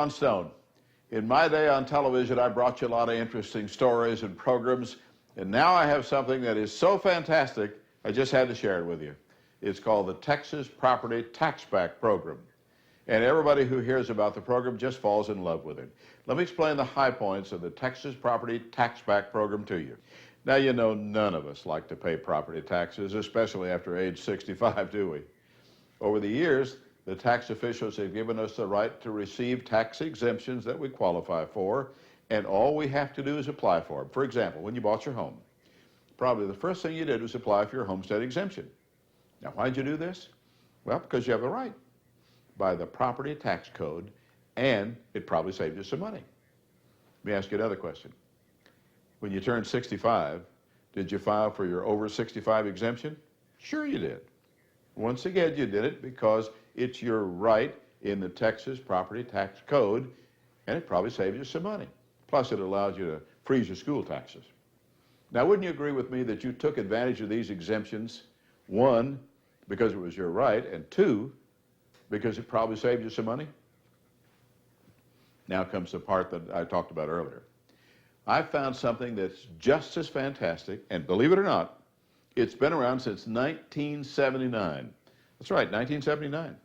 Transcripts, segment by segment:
Ron Stone. In my day on television, I brought you a lot of interesting stories and programs, and now I have something that is so fantastic, I just had to share it with you. It's called the Texas Property Taxback Program. And everybody who hears about the program just falls in love with it. Let me explain the high points of the Texas Property Taxback Program to you. Now, you know, none of us like to pay property taxes, especially after age 65, do we? Over the years, the tax officials have given us the right to receive tax exemptions that we qualify for, and all we have to do is apply for them. For example, when you bought your home, probably the first thing you did was apply for your homestead exemption. Now, why did you do this? Well, because you have the right by the property tax code, and it probably saved you some money. Let me ask you another question. When you turned 65, did you file for your over 65 exemption? Sure you did. Once again, you did it because it's your right in the Texas Property Tax Code, and it probably saved you some money. Plus, it allows you to freeze your school taxes. Now, wouldn't you agree with me that you took advantage of these exemptions, one, because it was your right, and two, because it probably saved you some money? Now comes the part that I talked about earlier. I found something that's just as fantastic, and believe it or not, it's been around since 1979. That's right, 1979.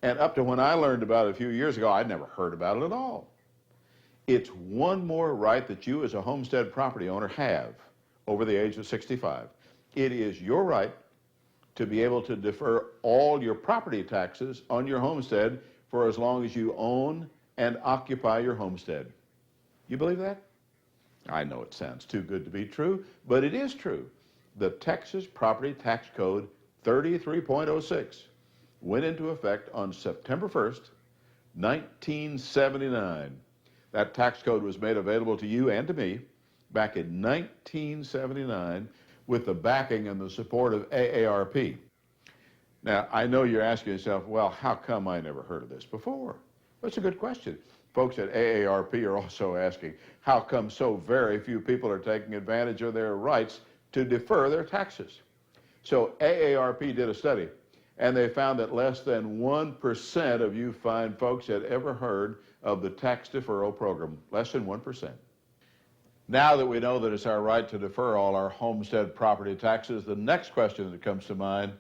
And up to when I learned about it a few years ago, I'd never heard about it at all. It's one more right that you as a homestead property owner have over the age of 65. It is your right to be able to defer all your property taxes on your homestead for as long as you own and occupy your homestead. You believe that? I know it sounds too good to be true, but it is true. The Texas Property Tax Code 33.06 went into effect on September 1st, 1979. That tax code was made available to you and to me back in 1979 with the backing and the support of AARP. Now, I know you're asking yourself, well, how come I never heard of this before? That's a good question. Folks at AARP are also asking, how come so very few people are taking advantage of their rights to defer their taxes? So AARP did a study, and they found that less than 1% of you fine folks had ever heard of the tax deferral program. Less than 1%. Now that we know that it's our right to defer all our homestead property taxes, the next question that comes to mind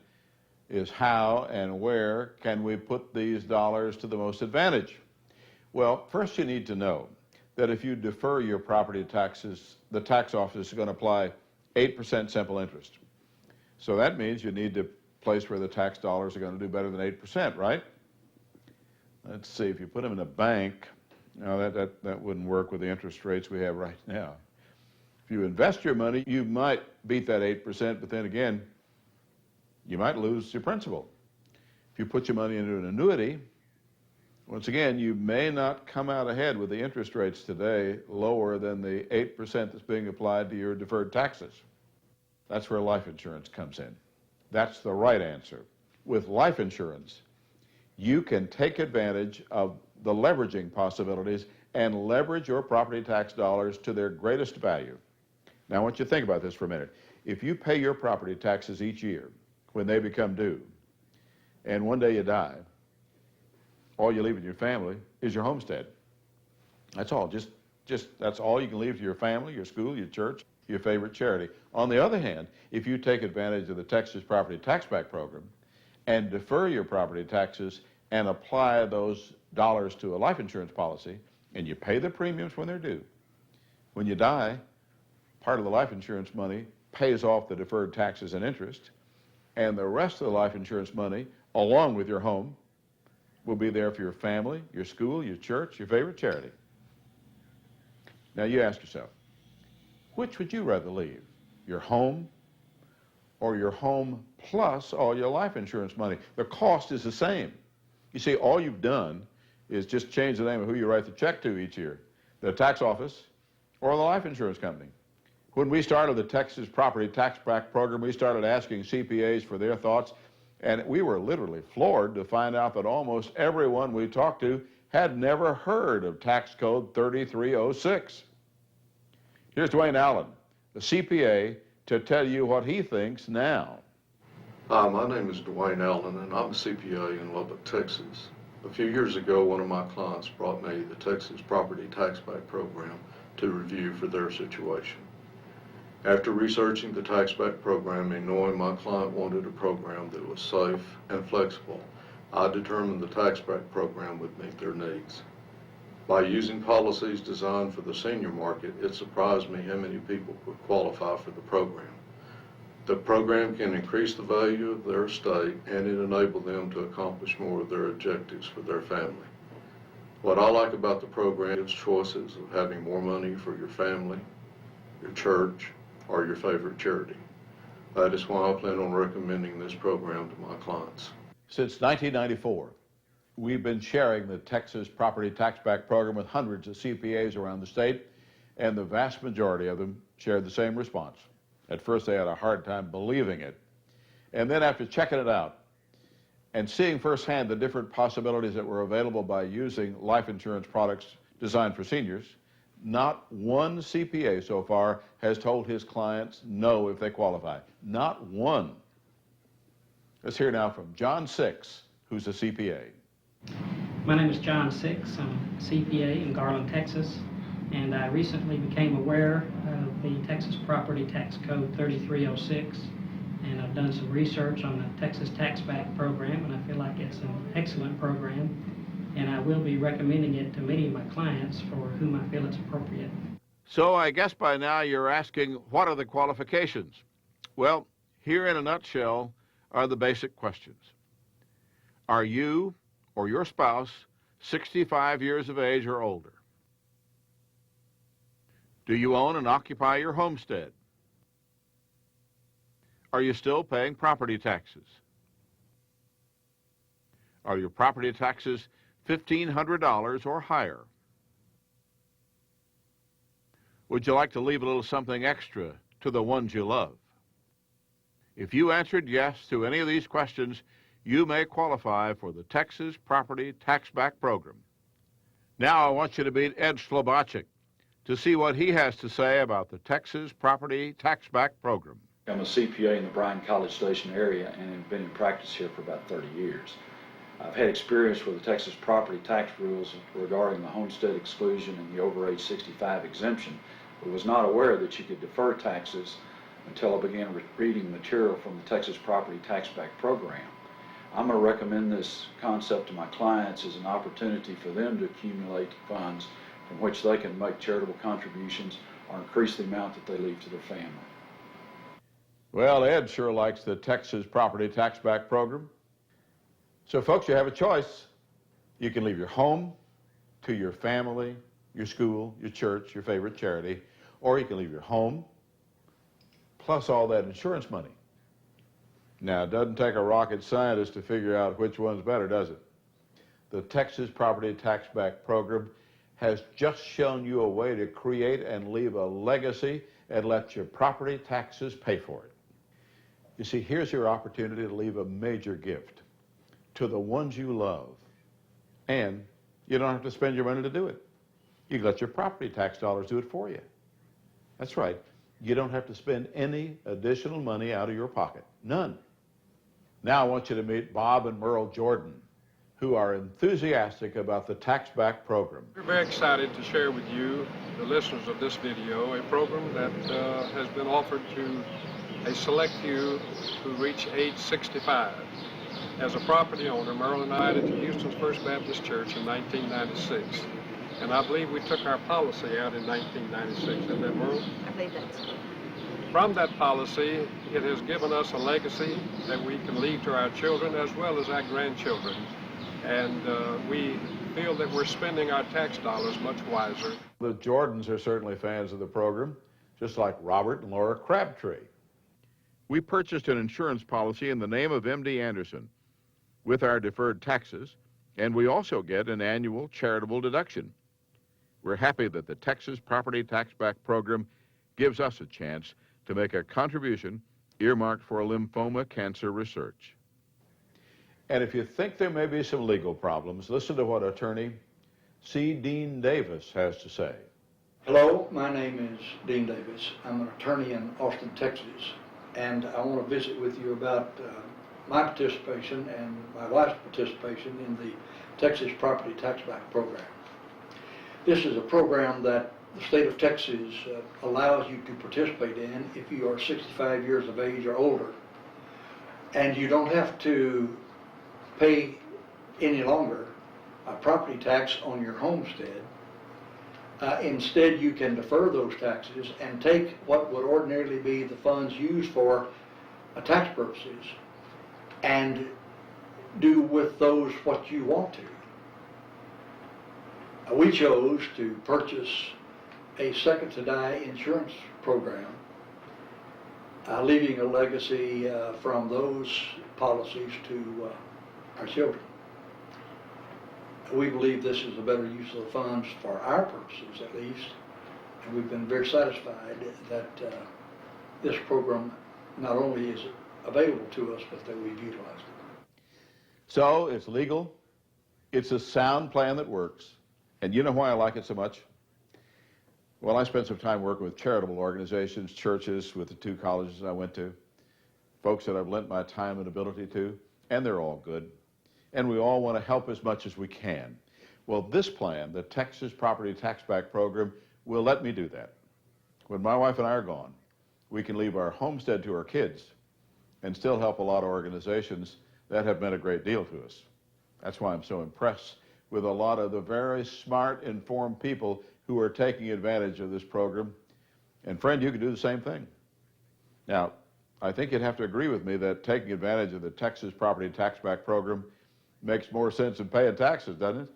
is how and where can we put these dollars to the most advantage? Well, first you need to know that if you defer your property taxes, the tax office is going to apply 8% simple interest. So that means you need to place where the tax dollars are going to do better than 8%, right? Let's see, if you put them in a bank, no, that wouldn't work with the interest rates we have right now. If you invest your money, you might beat that 8%, but then again, you might lose your principal. If you put your money into an annuity, once again, you may not come out ahead with the interest rates today lower than the 8% that's being applied to your deferred taxes. That's where life insurance comes in. That's the right answer. With life insurance, you can take advantage of the leveraging possibilities and leverage your property tax dollars to their greatest value. Now, I want you to think about this for a minute. If you pay your property taxes each year when they become due, and one day you die, all you leave in your family is your homestead. That's all. Just that's all you can leave to your family, your school, your church, your favorite charity. On the other hand, if you take advantage of the Texas Property Taxback Program and defer your property taxes and apply those dollars to a life insurance policy, and you pay the premiums when they're due, when you die, part of the life insurance money pays off the deferred taxes and interest, and the rest of the life insurance money, along with your home, will be there for your family, your school, your church, your favorite charity. Now you ask yourself, which would you rather leave? Your home or your home plus all your life insurance money? The cost is the same. You see, all you've done is just change the name of who you write the check to each year, the tax office or the life insurance company. When we started the Texas Property Taxback Program, we started asking CPAs for their thoughts, and we were literally floored to find out that almost everyone we talked to had never heard of Tax Code 3306. Here's Dwayne Allen, the CPA, to tell you what he thinks now. Hi, my name is Dwayne Allen, and I'm a CPA in Lubbock, Texas. A few years ago, one of my clients brought me the Texas Property Taxback Program to review for their situation. After researching the taxback program and knowing my client wanted a program that was safe and flexible, I determined the taxback program would meet their needs. By using policies designed for the senior market, it surprised me how many people would qualify for the program. The program can increase the value of their estate and it enables them to accomplish more of their objectives for their family. What I like about the program is choices of having more money for your family, your church, or your favorite charity. That is why I plan on recommending this program to my clients. Since 1994, we've been sharing the Texas Property Taxback Program with hundreds of CPAs around the state, and the vast majority of them shared the same response. At first, they had a hard time believing it. And then after checking it out and seeing firsthand the different possibilities that were available by using life insurance products designed for seniors, not one CPA so far has told his clients no if they qualify. Not one. Let's hear now from John Six, who's a CPA. My name is John Six. I'm a CPA in Garland, Texas, and I recently became aware of the Texas Property Tax Code 3306, and I've done some research on the Texas Taxback Program, and I feel like it's an excellent program, and I will be recommending it to many of my clients for whom I feel it's appropriate. So I guess by now you're asking, what are the qualifications? Well, here in a nutshell are the basic questions. Are you or your spouse 65 years of age or older? Do you own and occupy your homestead? Are you still paying property taxes? Are your property taxes $1,500 or higher? Would you like to leave a little something extra to the ones you love? If you answered yes to any of these questions, you may qualify for the Texas Property Taxback Program. Now I want you to meet Ed Slobodczyk to see what he has to say about the Texas Property Taxback Program. I'm a CPA in the Bryan College Station area and have been in practice here for about 30 years. I've had experience with the Texas property tax rules regarding the homestead exclusion and the over age 65 exemption, but was not aware that you could defer taxes until I began reading material from the Texas Property Taxback Program. I'm going to recommend this concept to my clients as an opportunity for them to accumulate funds from which they can make charitable contributions or increase the amount that they leave to their family. Well, Ed sure likes the Texas Property Taxback Program. So, folks, you have a choice. You can leave your home to your family, your school, your church, your favorite charity, or you can leave your home plus all that insurance money. Now, it doesn't take a rocket scientist to figure out which one's better, does it? The Texas Property Taxback Program has just shown you a way to create and leave a legacy and let your property taxes pay for it. You see, here's your opportunity to leave a major gift to the ones you love, and you don't have to spend your money to do it. You can let your property tax dollars do it for you. That's right. You don't have to spend any additional money out of your pocket. None. Now I want you to meet Bob and Merle Jordan, who are enthusiastic about the Taxback Program. We're very excited to share with you, the listeners of this video, a program that has been offered to a select few who reach age 65. As a property owner, Merle and I added to Houston's First Baptist Church in 1996. And I believe we took our policy out in 1996. Isn't that, Merle? I believe that's right. From that policy, it has given us a legacy that we can leave to our children as well as our grandchildren. And we feel that we're spending our tax dollars much wiser. The Jordans are certainly fans of the program, just like Robert and Laura Crabtree. We purchased an insurance policy in the name of M.D. Anderson with our deferred taxes, and we also get an annual charitable deduction. We're happy that the Texas Property Taxback Program gives us a chance to make a contribution earmarked for lymphoma cancer research. And if you think there may be some legal problems, listen to what attorney C. Dean Davis has to say. Hello, my name is Dean Davis. I'm an attorney in Austin, Texas, and I want to visit with you about my participation and my wife's participation in the Texas Property Tax Back Program. This is a program that the state of Texas allows you to participate in if you are 65 years of age or older. And you don't have to pay any longer a property tax on your homestead. Instead, you can defer those taxes and take what would ordinarily be the funds used for tax purposes and do with those what you want to. We chose to purchase a second to die insurance program, leaving a legacy from those policies to our children. We believe this is a better use of the funds for our purposes, at least, and we've been very satisfied that this program not only is available to us, but that we've utilized it. So it's legal, it's a sound plan that works, and you know why I like it so much? Well, I spent some time working with charitable organizations, churches, with the 2 colleges I went to, folks that I've lent my time and ability to, and they're all good. And we all want to help as much as we can. Well, this plan, the Texas Property Tax Back Program, will let me do that. When my wife and I are gone, we can leave our homestead to our kids and still help a lot of organizations that have meant a great deal to us. That's why I'm so impressed with a lot of the very smart, informed people who are taking advantage of this program. And friend, you can do the same thing. Now, I think you'd have to agree with me that taking advantage of the Texas Property Tax Back Program makes more sense than paying taxes, doesn't it?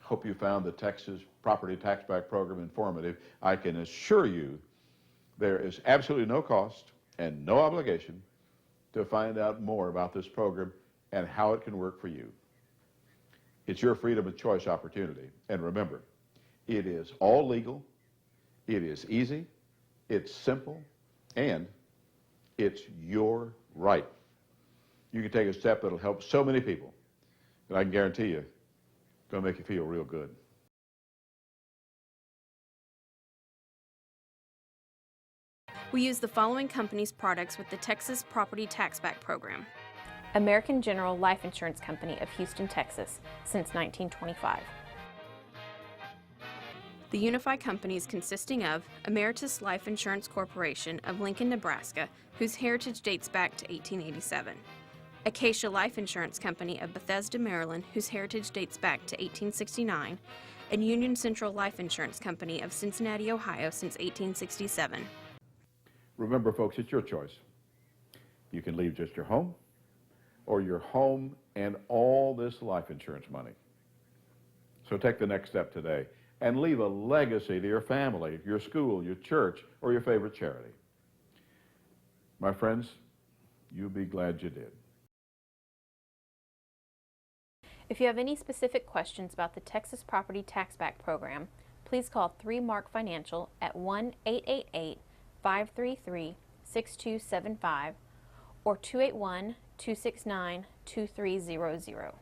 Hope you found the Texas Property Tax Back Program informative. I can assure you there is absolutely no cost and no obligation to find out more about this program and how it can work for you. It's your freedom of choice opportunity. And remember, it is all legal, it is easy, it's simple, and it's your right. You can take a step that'll help so many people, and I can guarantee you, it's going to make you feel real good. We use the following company's products with the Texas Property Tax Back Program. American General Life Insurance Company of Houston, Texas, since 1925. The unified companies consisting of Emeritus Life Insurance Corporation of Lincoln, Nebraska, whose heritage dates back to 1887. Acacia Life Insurance Company of Bethesda, Maryland, whose heritage dates back to 1869, and Union Central Life Insurance Company of Cincinnati, Ohio, since 1867. Remember, folks, it's your choice. You can leave just your home, or your home and all this life insurance money. So take the next step today and leave a legacy to your family, your school, your church, or your favorite charity. My friends, you'll be glad you did. If you have any specific questions about the Texas Property Tax Back Program, please call 3 Mark Financial at 1-888-533-6275 or 281-269-2300.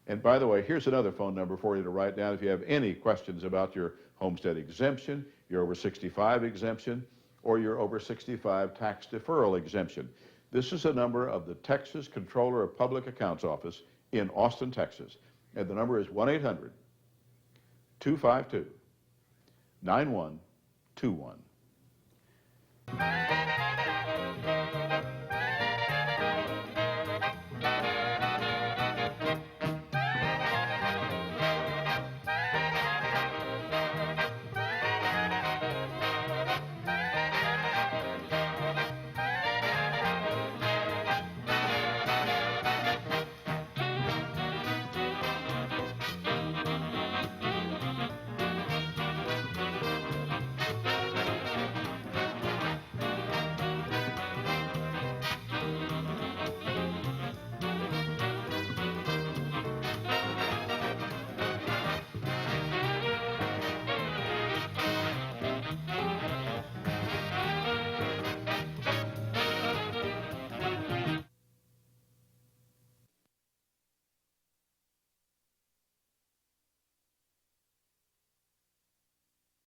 And by the way, here's another phone number for you to write down if you have any questions about your homestead exemption, your over 65 exemption, or your over 65 tax deferral exemption. This is a number of the Texas Comptroller of Public Accounts Office in Austin, Texas. And the number is 1-800-252-9121.